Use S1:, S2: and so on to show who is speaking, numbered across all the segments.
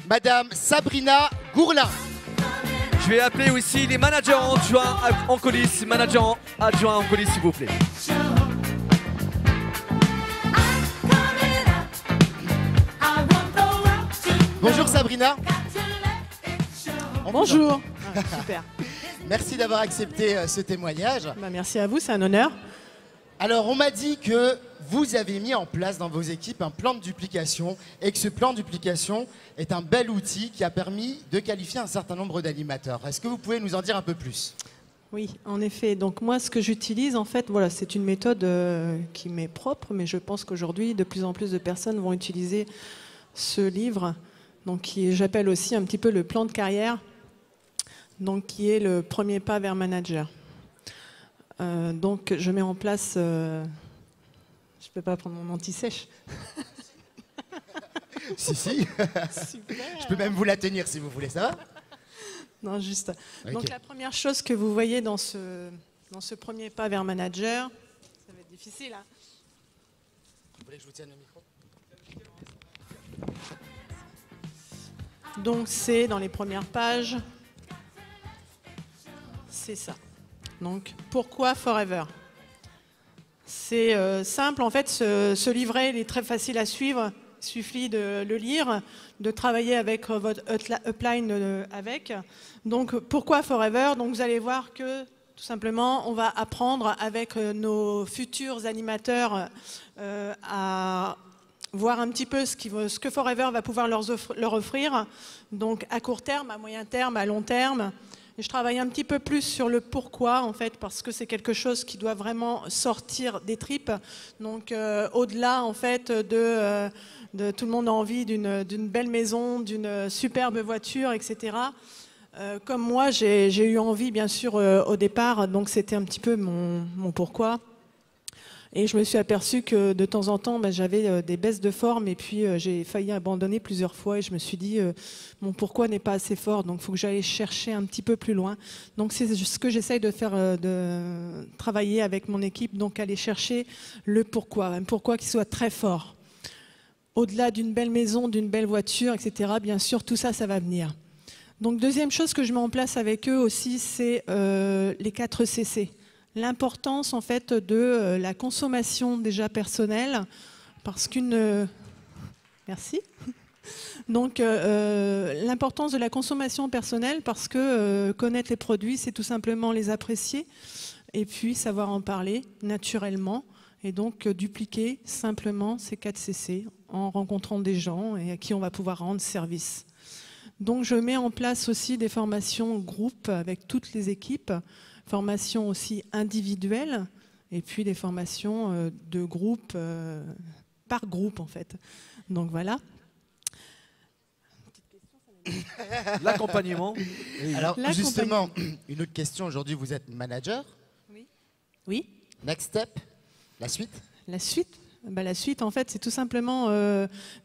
S1: Madame Sabrina Gourlin.
S2: Je vais appeler aussi les managers adjoints en coulisses, s'il vous plaît.
S1: Bonjour Sabrina.
S3: Bonjour. Ah, super.
S1: Merci d'avoir accepté ce témoignage.
S3: Bah, merci à vous, c'est un honneur.
S1: Alors, on m'a dit que vous avez mis en place dans vos équipes un plan de duplication et que ce plan de duplication est un bel outil qui a permis de qualifier un certain nombre d'animateurs. Est-ce que vous pouvez nous en dire un peu plus?
S3: Oui, en effet. Donc moi, ce que j'utilise, en fait, voilà, c'est une méthode qui m'est propre, mais je pense qu'aujourd'hui, de plus en plus de personnes vont utiliser ce livre, donc qui j'appelle aussi un petit peu le plan de carrière, donc qui est le premier pas vers manager. Donc je mets en place, je peux pas prendre mon anti-sèche.
S1: Si, si.
S3: Super.
S1: Je peux même vous la tenir si vous voulez, ça va?
S3: Non, juste.
S1: Okay.
S3: Donc la première chose que vous voyez dans ce premier pas vers manager, ça va être difficile, hein.
S1: Vous voulez que je vous tienne le micro?
S3: Donc c'est dans les premières pages, c'est ça. Donc pourquoi Forever? C'est simple, en fait, ce livret il est très facile à suivre. Il suffit de le lire, de travailler avec votre upline avec. Donc pourquoi Forever? Donc vous allez voir que tout simplement on va apprendre avec nos futurs animateurs à voir un petit peu ce que Forever va pouvoir leur offrir. Donc à court terme, à moyen terme, à long terme. Je travaille un petit peu plus sur le pourquoi, en fait, parce que c'est quelque chose qui doit vraiment sortir des tripes. Donc, au-delà, en fait, de tout le monde a envie d'une belle maison, d'une superbe voiture, etc. Comme moi, j'ai eu envie, bien sûr, au départ, donc c'était un petit peu mon pourquoi. Et je me suis aperçue que de temps en temps, j'avais des baisses de forme et puis j'ai failli abandonner plusieurs fois et je me suis dit mon pourquoi n'est pas assez fort, donc il faut que j'aille chercher un petit peu plus loin. Donc c'est ce que j'essaye de faire, de travailler avec mon équipe, donc aller chercher le pourquoi, un pourquoi qui soit très fort. Au-delà d'une belle maison, d'une belle voiture, etc., bien sûr, tout ça, ça va venir. Donc deuxième chose que je mets en place avec eux aussi, c'est les 4 CC. L'importance en fait de la consommation déjà personnelle, parce qu'une... Merci. Donc l'importance de la consommation personnelle, parce que connaître les produits, c'est tout simplement les apprécier, et puis savoir en parler naturellement, et donc dupliquer simplement ces 4 CC en rencontrant des gens et à qui on va pouvoir rendre service. Donc je mets en place aussi des formations groupes avec toutes les équipes, formations aussi individuelles et puis des formations de groupe, par groupe en fait. Donc voilà.
S2: L'accompagnement.
S1: Alors justement, une autre question. Aujourd'hui, vous êtes manager.
S3: Oui. Oui.
S1: Next step, la suite?
S3: La suite, la suite, en fait, c'est tout simplement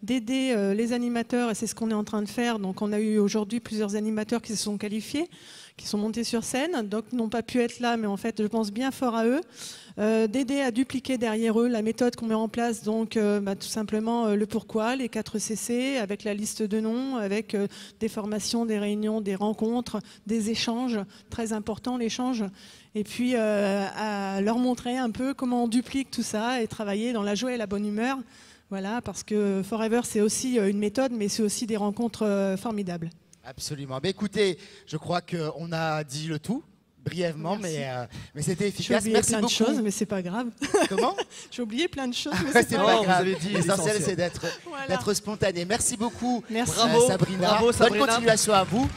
S3: d'aider les animateurs, et c'est ce qu'on est en train de faire. Donc, on a eu aujourd'hui plusieurs animateurs qui se sont qualifiés, qui sont montés sur scène, donc n'ont pas pu être là, mais en fait, je pense bien fort à eux, d'aider à dupliquer derrière eux la méthode qu'on met en place, donc tout simplement le pourquoi, les 4 CC, avec la liste de noms, avec des formations, des réunions, des rencontres, des échanges, très important l'échange, et puis à leur montrer un peu comment on duplique tout ça et travailler dans la joie et la bonne humeur. Voilà, parce que Forever, c'est aussi une méthode, mais c'est aussi des rencontres formidables.
S1: Absolument. Mais écoutez, je crois qu'on a dit le tout, brièvement, mais c'était efficace.
S3: J'ai oublié plein de choses, mais c'est pas grave.
S1: Comment?
S3: J'ai oublié plein de choses, mais c'est
S1: pas grave.
S2: Vous avez dit
S1: l'essentiel, c'est d'être spontané. Merci beaucoup,
S3: Merci.
S1: Sabrina.
S2: Bravo, Sabrina.
S1: Bonne continuation à vous.